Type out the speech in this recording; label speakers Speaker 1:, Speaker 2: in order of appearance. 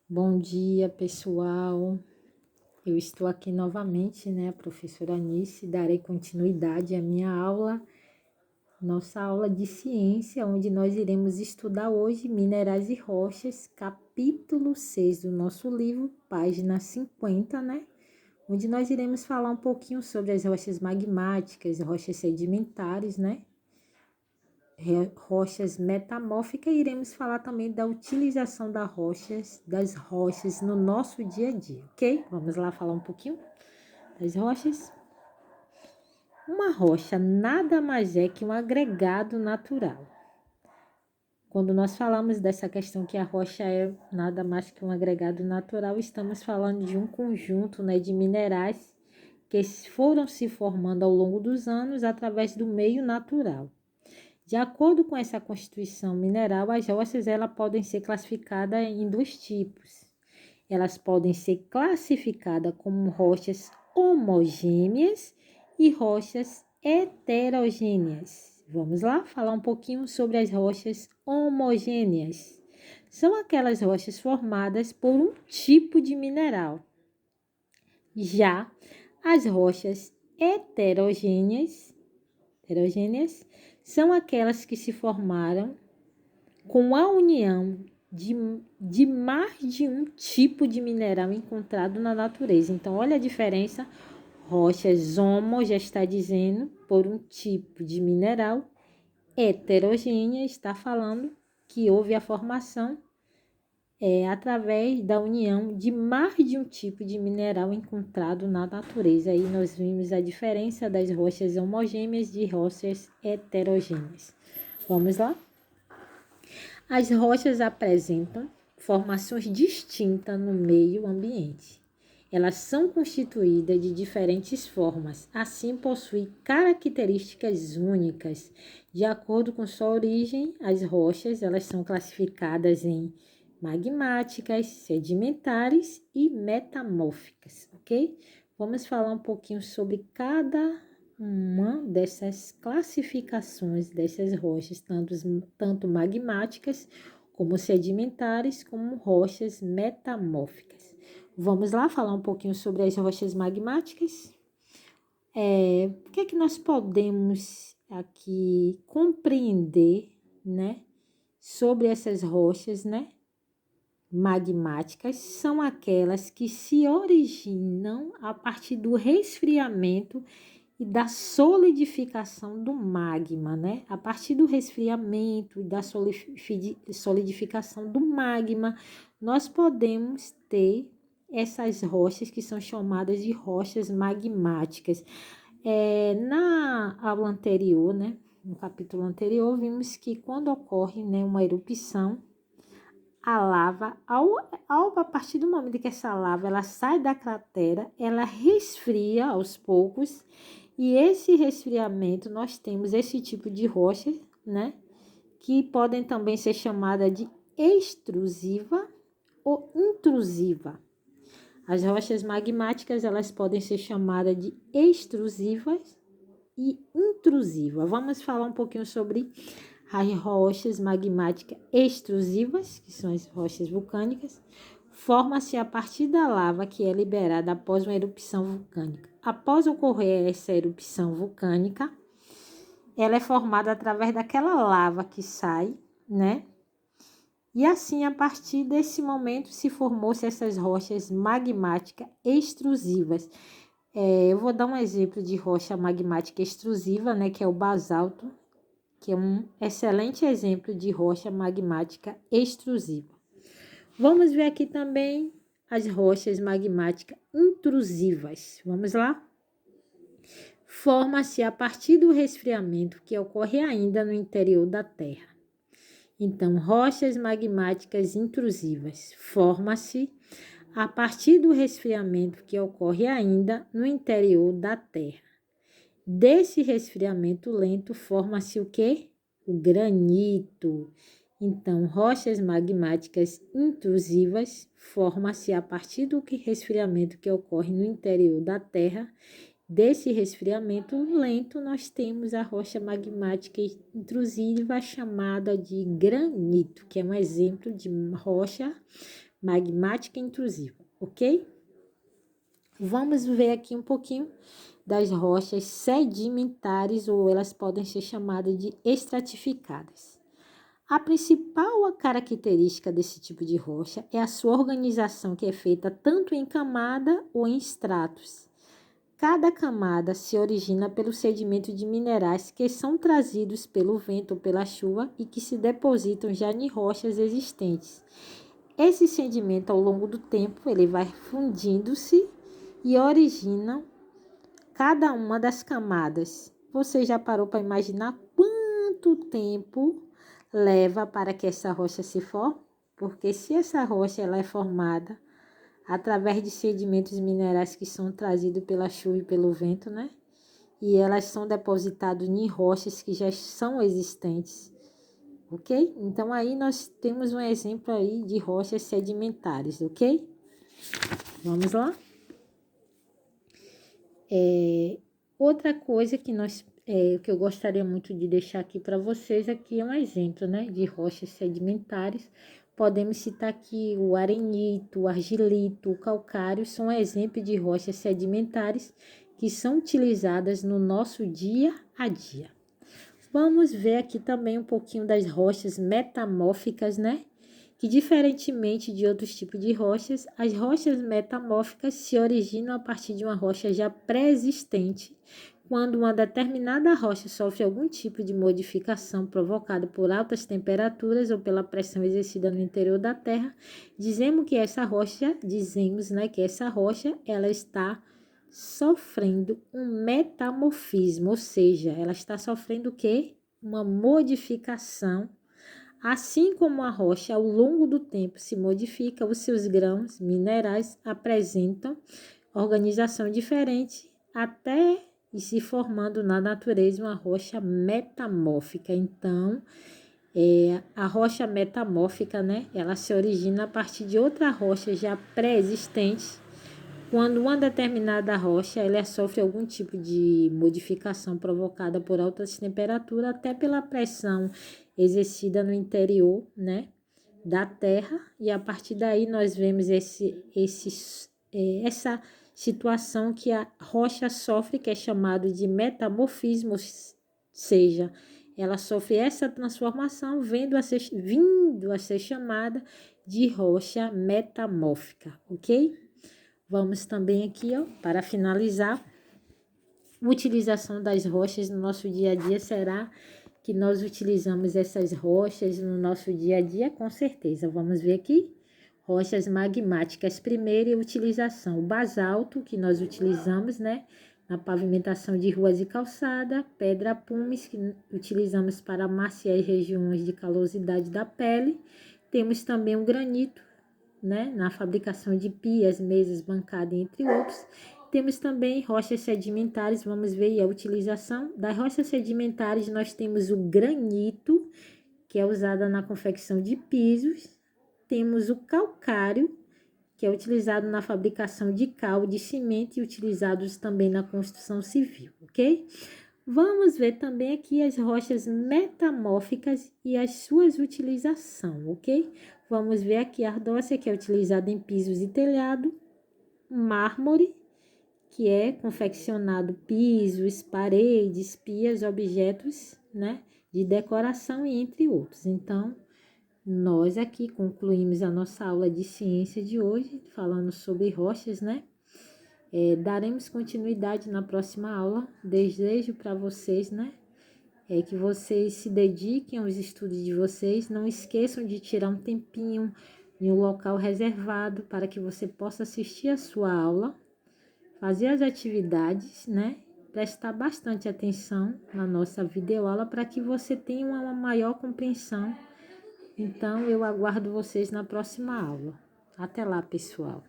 Speaker 1: Bom dia, pessoal. Eu estou aqui novamente, a professora Anice, darei continuidade à minha aula, nossa aula de ciência, onde nós iremos estudar hoje minerais e rochas, capítulo 6 do nosso livro, página 50, onde nós iremos falar um pouquinho sobre as rochas magmáticas, rochas sedimentares, rochas metamórficas, e iremos falar também da utilização das rochas no nosso dia a dia, ok? Vamos lá falar um pouquinho das rochas. Uma rocha nada mais é que um agregado natural. Quando nós falamos dessa questão que a rocha é nada mais que um agregado natural, estamos falando de um conjunto, de minerais que foram se formando ao longo dos anos através do meio natural. De acordo com essa constituição mineral, as rochas podem ser classificadas em dois tipos. Elas podem ser classificadas como rochas homogêneas e rochas heterogêneas. Vamos lá falar um pouquinho sobre as rochas homogêneas. São aquelas rochas formadas por um tipo de mineral. Já as rochas heterogêneas são aquelas que se formaram com a união de mais de um tipo de mineral encontrado na natureza. Então, olha a diferença. Rochas homo já está dizendo por um tipo de mineral. Heterogênea está falando que houve a formação através da união de mais de um tipo de mineral encontrado na natureza. Aí nós vimos a diferença das rochas homogêneas de rochas heterogêneas. Vamos lá? As rochas apresentam formações distintas no meio ambiente. Elas são constituídas de diferentes formas, assim possuem características únicas. De acordo com sua origem, as rochas são classificadas em magmáticas, sedimentares e metamórficas, ok? Vamos falar um pouquinho sobre cada uma dessas classificações dessas rochas, tanto magmáticas como sedimentares, como rochas metamórficas. Vamos lá falar um pouquinho sobre as rochas magmáticas? O que é que nós podemos aqui compreender, sobre essas rochas, magmáticas? São aquelas que se originam a partir do resfriamento e da solidificação do magma, A partir do resfriamento e da solidificação do magma, nós podemos ter essas rochas que são chamadas de rochas magmáticas. Na aula anterior, no capítulo anterior, vimos que quando ocorre uma erupção, a lava, a partir do momento que essa lava ela sai da cratera, ela resfria aos poucos, e esse resfriamento nós temos esse tipo de rocha, que podem também ser chamadas de extrusiva ou intrusiva. As rochas magmáticas elas podem ser chamadas de extrusivas e intrusivas. Vamos falar um pouquinho sobre as rochas magmáticas extrusivas, que são as rochas vulcânicas, forma-se a partir da lava que é liberada após uma erupção vulcânica. Após ocorrer essa erupção vulcânica, ela é formada através daquela lava que sai, E assim, a partir desse momento, se formou-se essas rochas magmáticas extrusivas. Eu vou dar um exemplo de rocha magmática extrusiva, que é o basalto, que é um excelente exemplo de rocha magmática extrusiva. Vamos ver aqui também as rochas magmáticas intrusivas. Vamos lá? Forma-se a partir do resfriamento que ocorre ainda no interior da Terra. Então, rochas magmáticas intrusivas forma-se a partir do resfriamento que ocorre ainda no interior da Terra. Desse resfriamento lento forma-se o quê? O granito. Então, rochas magmáticas intrusivas forma-se a partir do resfriamento que ocorre no interior da Terra. Desse resfriamento lento, nós temos a rocha magmática intrusiva chamada de granito, que é um exemplo de rocha magmática intrusiva, ok? Vamos ver aqui um pouquinho das rochas sedimentares, ou elas podem ser chamadas de estratificadas. A principal característica desse tipo de rocha é a sua organização, que é feita tanto em camada ou em estratos. Cada camada se origina pelo sedimento de minerais que são trazidos pelo vento ou pela chuva e que se depositam já em rochas existentes. Esse sedimento, ao longo do tempo, ele vai fundindo-se e origina cada uma das camadas. Você já parou para imaginar quanto tempo leva para que essa rocha se forme? Porque se essa rocha ela é formada através de sedimentos minerais que são trazidos pela chuva e pelo vento, né? E elas são depositadas em rochas que já são existentes, ok? Então, aí nós temos um exemplo aí de rochas sedimentares, ok? Vamos lá? Outra coisa que que eu gostaria muito de deixar aqui para vocês, aqui é um exemplo, né, de rochas sedimentares. Podemos citar aqui o arenito, o argilito, o calcário, são exemplos de rochas sedimentares que são utilizadas no nosso dia a dia. Vamos ver aqui também um pouquinho das rochas metamórficas, né? Que diferentemente de outros tipos de rochas, as rochas metamórficas se originam a partir de uma rocha já pré-existente. Quando uma determinada rocha sofre algum tipo de modificação provocada por altas temperaturas ou pela pressão exercida no interior da Terra, dizemos, né, que essa rocha ela está sofrendo um metamorfismo, ou seja, ela está sofrendo o quê? Uma modificação. Assim como a rocha ao longo do tempo se modifica, os seus grãos minerais apresentam organização diferente até ir se formando na natureza uma rocha metamórfica. Então, a rocha metamórfica, né, ela se origina a partir de outra rocha já pré-existente. Quando uma determinada rocha ela sofre algum tipo de modificação provocada por altas temperaturas, até pela pressão exercida no interior, né, da Terra, e a partir daí nós vemos essa situação que a rocha sofre, que é chamado de metamorfismo, ou seja, ela sofre essa transformação, vindo a ser chamada de rocha metamórfica, ok? Vamos também aqui, ó, para finalizar, a utilização das rochas no nosso dia a dia. Será que nós utilizamos essas rochas no nosso dia a dia? Com certeza. Vamos ver aqui. Rochas magmáticas. Primeira utilização, o basalto, que nós utilizamos, né, na pavimentação de ruas e calçada. Pedra pumice, que utilizamos para amaciar as regiões de calosidade da pele. Temos também o granito, né, na fabricação de pias, mesas, bancadas, entre outros. Temos também rochas sedimentares, vamos ver a utilização das rochas sedimentares. Nós temos o granito, que é usado na confecção de pisos. Temos o calcário, que é utilizado na fabricação de cal, de cimento, e utilizados também na construção civil, ok? Vamos ver também aqui as rochas metamórficas e as suas utilizações, ok? Vamos ver aqui a ardósia, que é utilizada em pisos e telhado, mármore, que é confeccionado pisos, paredes, pias, objetos, né, de decoração e entre outros. Então, nós aqui concluímos a nossa aula de ciência de hoje, falando sobre rochas, né? Daremos continuidade na próxima aula. Desejo para vocês, né, que vocês se dediquem aos estudos de vocês. Não esqueçam de tirar um tempinho em um local reservado para que você possa assistir a sua aula, fazer as atividades, né? Prestar bastante atenção na nossa videoaula para que você tenha uma maior compreensão. Então, eu aguardo vocês na próxima aula. Até lá, pessoal.